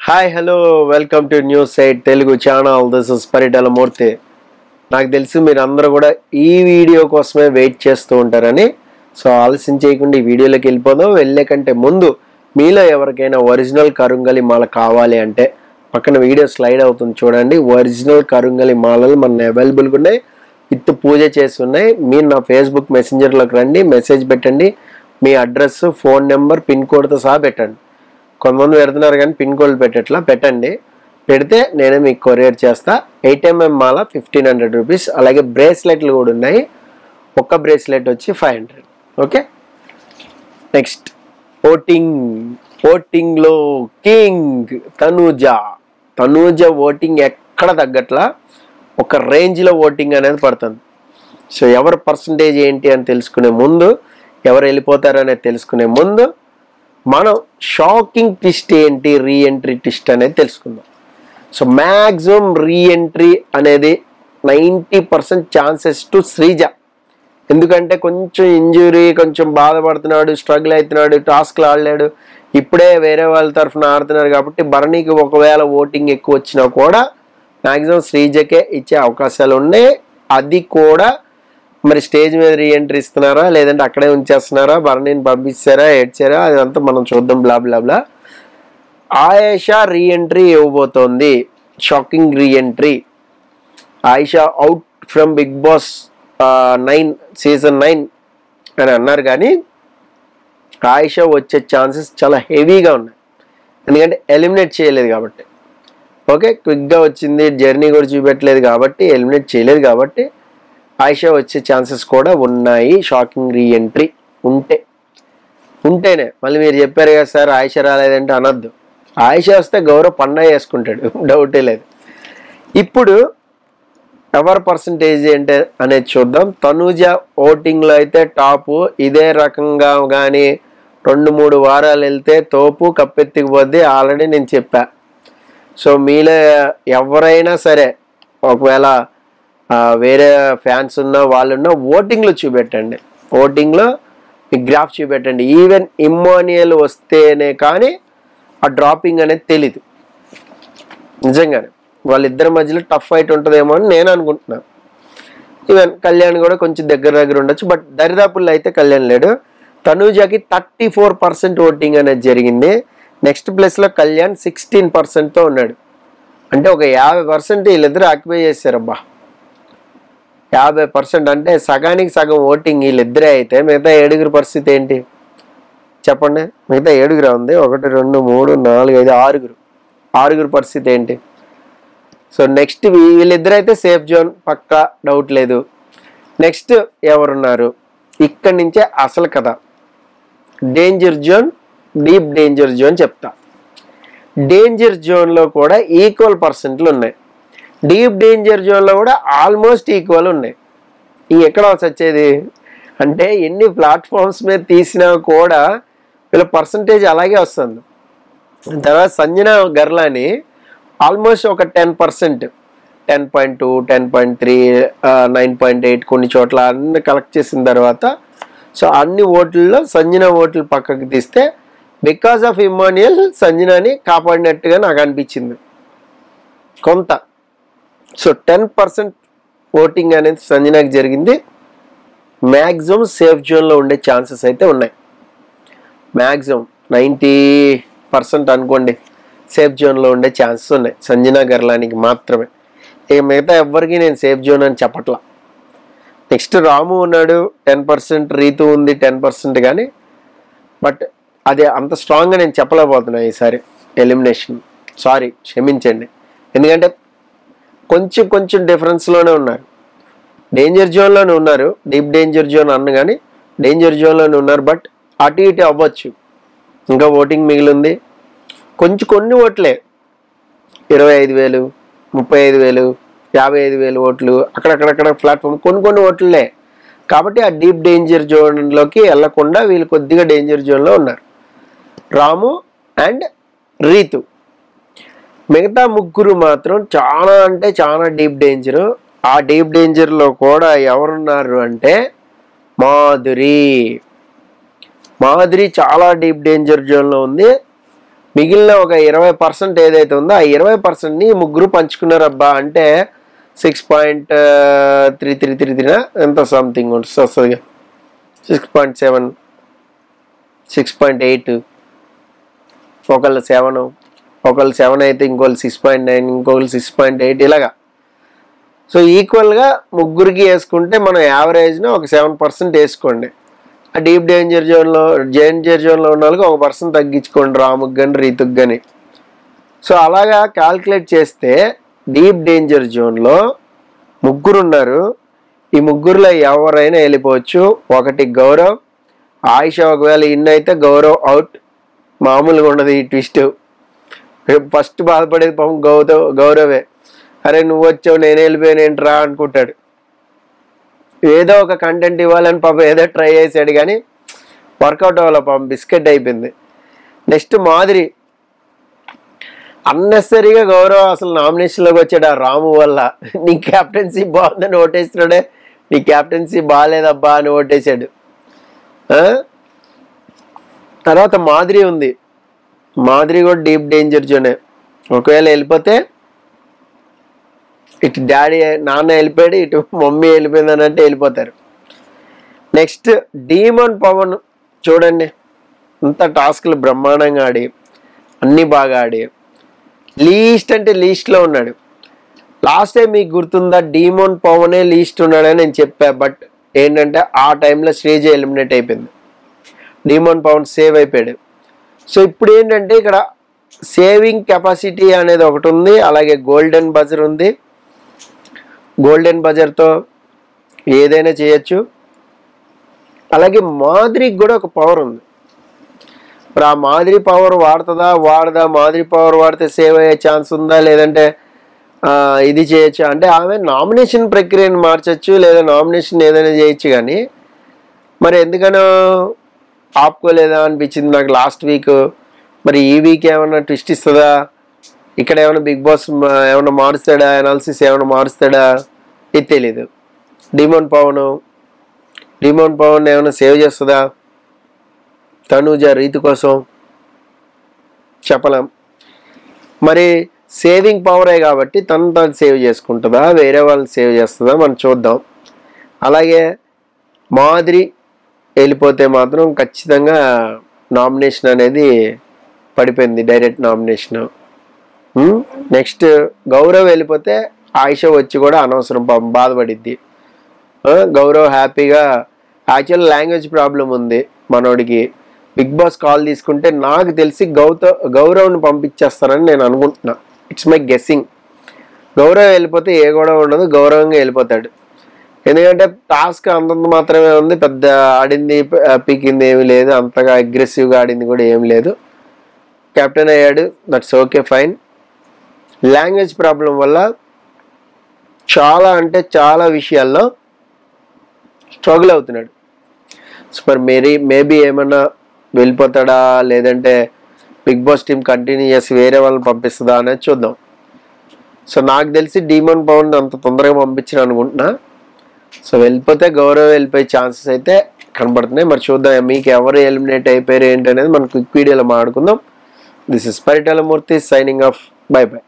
Hi hello welcome to news site Telugu channel. This is Paritala Murthy. నాకు తెలిసి మీరు అందరూ కూడా ఈ వీడియో కోసమే వెయిట్ చేస్తూ ఉంటారని, సో ఆలస్యం చేయకుండా ఈ వీడియోలోకి వెళ్ళిపోదాం. వెళ్ళే కంటే ముందు మీలో ఎవరికైనా ఒరిజినల్ కరుంగలి మాల కావాలి అంటే పక్కన వీడియో స్లైడ్ అవుతుంది చూడండి. ఒరిజినల్ కరుంగలి మాలలు మన అవైలబుల్గా ఉన్నాయి, విత్ పూజ చేసి ఉన్నాయి. మీరు నా ఫేస్బుక్ మెసెంజర్లోకి రండి, మెసేజ్ పెట్టండి, మీ అడ్రస్, ఫోన్ నెంబర్, పిన్ కోడ్తో సహా పెట్టండి. కొంతమంది పెడుతున్నారు కానీ పిన్ కోడ్ పెట్టండి. పెడితే నేనే మీకు కొరియర్ చేస్తా. 8mm మాల 1500 రూపీస్. అలాగే బ్రేస్లెట్లు కూడా ఉన్నాయి. ఒక్క బ్రేస్లెట్ వచ్చి 500. ఓకే, నెక్స్ట్ ఓటింగ్లో కింగ్ తనూజ ఓటింగ్ ఎక్కడ తగ్గట్లా ఒక రేంజ్లో ఓటింగ్ అనేది పడుతుంది. సో ఎవరి పర్సంటేజ్ ఏంటి అని తెలుసుకునే ముందు, ఎవరు వెళ్ళిపోతారు అనేది తెలుసుకునే ముందు మనం షాకింగ్ ట్విస్ట్ ఏంటి, రీఎంట్రీ ట్విస్ట్ అనేది తెలుసుకుందాం. సో మ్యాక్సిమం రీఎంట్రీ అనేది 90% ఛాన్సెస్ టు శ్రీజ. ఎందుకంటే కొంచెం ఇంజురీ, కొంచెం బాధపడుతున్నాడు, స్ట్రగుల్ అవుతున్నాడు, టాస్క్లు ఆడలేడు, ఇప్పుడే వేరే వాళ్ళ తరఫున ఆడుతున్నారు కాబట్టి భరణికి ఒకవేళ ఓటింగ్ ఎక్కువ వచ్చినా కూడా మ్యాక్సిమం శ్రీజకే ఇచ్చే అవకాశాలు ఉన్నాయి. అది కూడా మరి స్టేజ్ మీద రీఎంట్రీ ఇస్తున్నారా లేదంటే అక్కడే ఉంచేస్తున్నారా, భరణిని పంపిస్తారా, ఏడ్చారా, అదంతా మనం చూద్దాం. Blah blah blah. Ayesha reentry ఇవ్వబోతోంది. Shocking reentry. Ayesha out from Bigg Boss 9 season 9 అని అన్నారు కానీ ఆయేషా వచ్చే ఛాన్సెస్ చాలా హెవీగా ఉన్నాయి. ఎందుకంటే ఎలిమినేట్ చేయలేదు కాబట్టి. ఓకే, క్విక్గా వచ్చింది, జర్నీ కూడా చూపెట్టలేదు కాబట్టి, ఎలిమినేట్ చేయలేదు కాబట్టి ఆయేషా వచ్చే ఛాన్సెస్ కూడా ఉన్నాయి. షాకింగ్ రీఎంట్రీ ఉంటేనే. మళ్ళీ మీరు చెప్పారు కదా సార్ ఆయేషా రాలేదంటే అనొద్దు. ఆయేషా వస్తే గౌరవ్ పండగ చేసుకుంటాడు, డౌటే లేదు. ఇప్పుడు ఎవరి పర్సంటేజ్ ఏంటి అనేది చూద్దాం. తనూజ ఓటింగ్లో అయితే టాపు. ఇదే రకంగా కానీ 2-3 వారాలు వెళ్తే తోపు కప్పెత్తికిపోద్ది. ఆల్రెడీ నేను చెప్పా. సో మీలో ఎవరైనా సరే ఒకవేళ వేరే ఫ్యాన్స్ ఉన్న వాళ్ళున్న ఓటింగ్లో చూపెట్టండి. ఓటింగ్లో మీ గ్రాఫ్ చూపెట్టండి. ఈవెన్ ఇమ్మాన్యుయల్ వస్తేనే కానీ ఆ డ్రాపింగ్ అనేది తెలీదు. నిజంగానే వాళ్ళిద్దరి మధ్యలో టఫ్ ఫైట్ ఉంటుందేమో అని నేను అనుకుంటున్నాను. ఈవెన్ కళ్యాణ్ కూడా కొంచెం దగ్గర ఉండొచ్చు, బట్ దరిదాపుల్లో అయితే కళ్యాణ్ లేడు. తనూజకి 34% ఓటింగ్ అనేది జరిగింది. నెక్స్ట్ ప్లేస్లో కళ్యాణ్ 16%తో ఉన్నాడు. అంటే ఒక 50% వీళ్ళిద్దరు ఆక్యుపై చేశారబ్బా. 50% అంటే సగానికి సగం ఓటింగ్ వీళ్ళిద్దరే అయితే మిగతా 7 పరిస్థితి ఏంటి చెప్పండి. మిగతా 7 ఉంది. 1 2 3 4 5 6 పరిస్థితి ఏంటి? సో నెక్స్ట్ వీళ్ళిద్దరైతే సేఫ్ జోన్ పక్కా, డౌట్ లేదు. నెక్స్ట్ ఎవరున్నారు? ఇక్కడి నుంచే అసలు కథ. Danger zone, deep danger zone చెప్తా. డేంజర్ జోన్లో కూడా ఈక్వల్ పర్సెంట్లు ఉన్నాయి. డీప్ డేంజర్ జోన్లో కూడా ఆల్మోస్ట్ ఈక్వల్ ఉన్నాయి. ఎక్కడ వచ్చేది అంటే ఎన్ని ప్లాట్ఫామ్స్ మీద తీసినా కూడా వీళ్ళ పర్సంటేజ్ అలాగే వస్తుంది. తర్వాత సంజన గర్లాని ఆల్మోస్ట్ ఒక 10%, 10.2, 10.3, 9.8 కొన్ని చోట్ల అన్ని కలెక్ట్ చేసిన తర్వాత సో అన్ని ఓట్లలో సంజన ఓట్లు పక్కకు తీస్తే బికాస్ ఆఫ్ ఇమ్మాన్యుయల్ సంజనాని కాపాడినట్టుగా నాకు అనిపించింది కొంత. సో 10% ఓటింగ్ అనేది సంజనాకి జరిగింది. మ్యాక్సిమం సేఫ్ జోన్లో ఉండే ఛాన్సెస్ అయితే ఉన్నాయి. మ్యాక్సిమం 90% అనుకోండి సేఫ్ జోన్లో ఉండే ఛాన్సెస్ ఉన్నాయి సంజనా గర్లానికి మాత్రమే. ఇక మిగతా ఎవ్వరికి నేను సేఫ్ జోన్ అని చెప్పట్లా. నెక్స్ట్ రాము ఉన్నాడు 10%, రీతు ఉంది 10%, కానీ బట్ అది అంత స్ట్రాంగ్గా నేను చెప్పలేకపోతున్నా ఈసారి ఎలిమినేషన్. సారీ, క్షమించండి. ఎందుకంటే కొంచెం డిఫరెన్స్లోనే ఉన్నారు. డేంజర్ జోన్లోనే ఉన్నారు, డీప్ డేంజర్ జోన్ అన్న కానీ డేంజర్ జోన్లోనే ఉన్నారు. బట్ అటు ఇటు అవ్వచ్చు, ఇంకా ఓటింగ్ మిగిలింది. కొన్ని ఓట్లే 25,000, 35,000, 55,000 ఓట్లు అక్కడక్కడక్కడ ప్లాట్ఫామ్ కొన్ని ఓట్లే. కాబట్టి ఆ డీప్ డేంజర్ జోన్లోకి వెళ్లకుండా వీళ్ళు కొద్దిగా డేంజర్ జోన్లో ఉన్నారు, రాము అండ్ రీతు. మిగతా ముగ్గురు మాత్రం చాలా అంటే చాలా డీప్ డేంజరు. ఆ డీప్ డేంజర్లో కూడా ఎవరున్నారు అంటే మాధురి చాలా డీప్ డేంజర్ జోన్లో ఉంది. మిగిలిన ఒక 20% ఏదైతే ఉందో ఆ 20%ని ముగ్గురు పంచుకున్నారబ్బా అంటే 6.3333 ఎంత సంథింగ్ వస్తుంది 6.7 6.8 ఒకళ్ళు 7 ఒకళ్ళు 7 అయితే ఇంకోళ్ళు 6.9 ఇంకొకళ్ళు 6.8 ఇలాగా. సో ఈక్వల్గా ముగ్గురికి వేసుకుంటే మనం యావరేజ్ని ఒక 7% వేసుకోండి. ఆ డీప్ డేంజర్ జోన్లో ఉన్న వాళ్ళకి 1% తగ్గించుకోండి, రాముకి కానీ రీతుకి కానీ. సో అలాగా క్యాల్కులేట్ చేస్తే డీప్ డేంజర్ జోన్లో ముగ్గురు ఉన్నారు. ఈ ముగ్గురులో ఎవరైనా వెళ్ళిపోవచ్చు. ఒకటి గౌరవ్, ఆయిష ఒకవేళ ఇన్ అయితే గౌరవ్ అవుట్. మామూలుగా ఉండదు ఈ ట్విస్ట్. ఫస్ట్ బాధపడేది పాపం గౌరవే. అరే నువ్వు వచ్చావు నేను వెళ్ళిపోయాను ఏంట్రా అనుకుంటాడు. ఏదో ఒక కంటెంట్ ఇవ్వాలని పాపం ఏదో ట్రై చేశాడు కానీ వర్కౌట్ అవ్వాలి, పాపం బిస్కెట్ అయిపోయింది. నెక్స్ట్ మాధురి. అన్నెసరీగా గౌరవ్ అసలు నామినేషన్లోకి వచ్చాడు ఆ రాము వల్ల. నీ క్యాప్టెన్సీ బాగుందని ఓటేస్తున్నాడే, నీ క్యాప్టెన్సీ బాగాలేదబ్బా అని ఓటేశాడు. తర్వాత మాధురి ఉంది. మాధురి కూడా డీప్ డేంజర్ జోనే. ఒకవేళ వెళ్ళిపోతే ఇటు డాడీ నాన్న వెళ్ళిపోయాడు, ఇటు మమ్మీ వెళ్ళిపోయింది అన్నట్టు వెళ్ళిపోతారు. నెక్స్ట్ డీమన్ పవన్ చూడండి, ఇంత టాస్క్లు బ్రహ్మాండంగా ఆడి అన్నీ బాగా ఆడి లీస్ట్ అంటే లీస్ట్లో ఉన్నాడు. లాస్ట్ టైం మీకు గుర్తుందా, డీమన్ పవనే లీస్ట్ ఉన్నాడని నేను చెప్పా. బట్ ఏంటంటే ఆ టైంలో శ్రీజ ఎలిమినేట్ అయిపోయింది, డీమన్ పవన్ సేవ్ అయిపోయాడు. సో ఇప్పుడు ఏంటంటే ఇక్కడ సేవింగ్ కెపాసిటీ అనేది ఒకటి ఉంది, అలాగే గోల్డెన్ బజర్ ఉంది. గోల్డెన్ బజర్తో ఏదైనా చేయొచ్చు. అలాగే మాధురికి కూడా ఒక పవర్ ఉంది. ఇప్పుడు ఆ మాధురి పవర్ వాడదా మాధురి పవర్ వాడితే సేవ్ అయ్యే ఛాన్స్ ఉందా, లేదంటే ఇది చేయొచ్చు అంటే ఆమె నామినేషన్ ప్రక్రియను మార్చచ్చు, లేదా నామినేషన్ ఏదైనా చేయొచ్చు. కానీ మరి ఎందుకనో ఆపుకోలేదా అనిపించింది నాకు లాస్ట్ వీక్. మరి ఈ వీక్ ఏమన్నా ట్విస్ట్ ఇస్తుందా, ఇక్కడ ఏమైనా బిగ్ బాస్ ఏమైనా మారుస్తాడా, అనాలిసిస్ ఏమైనా మారుస్తాడా ఇది తెలీదు. డీమన్ పవన్ ఏమైనా సేవ్ చేస్తుందా, తనూజ రీతు కోసం చెప్పలేం. మరి సేవింగ్ పవరే కాబట్టి తను సేవ్ చేసుకుంటుందా, వేరే వాళ్ళని సేవ్ చేస్తుందా మనం చూద్దాం. అలాగే మాధురి వెళ్ళిపోతే మాత్రం ఖచ్చితంగా నామినేషన్ అనేది పడిపోయింది, డైరెక్ట్ నామినేషన్. నెక్స్ట్ గౌరవ్ వెళ్ళిపోతే ఆయిష వచ్చి కూడా అనవసరం పాపం బాధపడిద్ది. గౌరవ్ హ్యాపీగా, యాక్చువల్ లాంగ్వేజ్ ప్రాబ్లం ఉంది మనోడికి. బిగ్ బాస్ కాల్ తీసుకుంటే నాకు తెలిసి గౌరవ్ని పంపించేస్తారని నేను అనుకుంటున్నా. It's my guessing. గౌరవ్ వెళ్ళిపోతే ఏ గొడవ ఉండదు, గౌరవంగా వెళ్ళిపోతాడు. ఎందుకంటే టాస్క్ అంతంత మాత్రమే ఉంది, పెద్ద ఆడింది పీకింది ఏమి లేదు, అంతగా అగ్రెసివ్గా ఆడింది కూడా ఏమి లేదు. కెప్టెన్ అయ్యాడు, that's okay fine. Language problem వల్ల చాలా అంటే చాలా విషయాల్లో స్ట్రగుల్ అవుతున్నాడు. సో మరి మేబీ ఏమన్నా వెళ్ళిపోతాడా, లేదంటే బిగ్ బాస్ టీమ్ కంటిన్యూ చేసి వేరే వాళ్ళని పంపిస్తుందా అనేది చూద్దాం. సో నాకు తెలిసి డీమన్ పవన్ అంత తొందరగా పంపించిన అనుకుంటున్నా. సో వెళ్ళిపోతే గౌరవ్ వెళ్ళిపోయే ఛాన్సెస్ అయితే కనబడుతున్నాయి. మరి చూద్దాం మీకు ఎవరు ఎలిమినేట్ అయిపోయారు ఏంటి అనేది మనం క్విక్ వీడియోలో మాట్లాడుకుందాం. This is Paritala Murthy signing off. By by.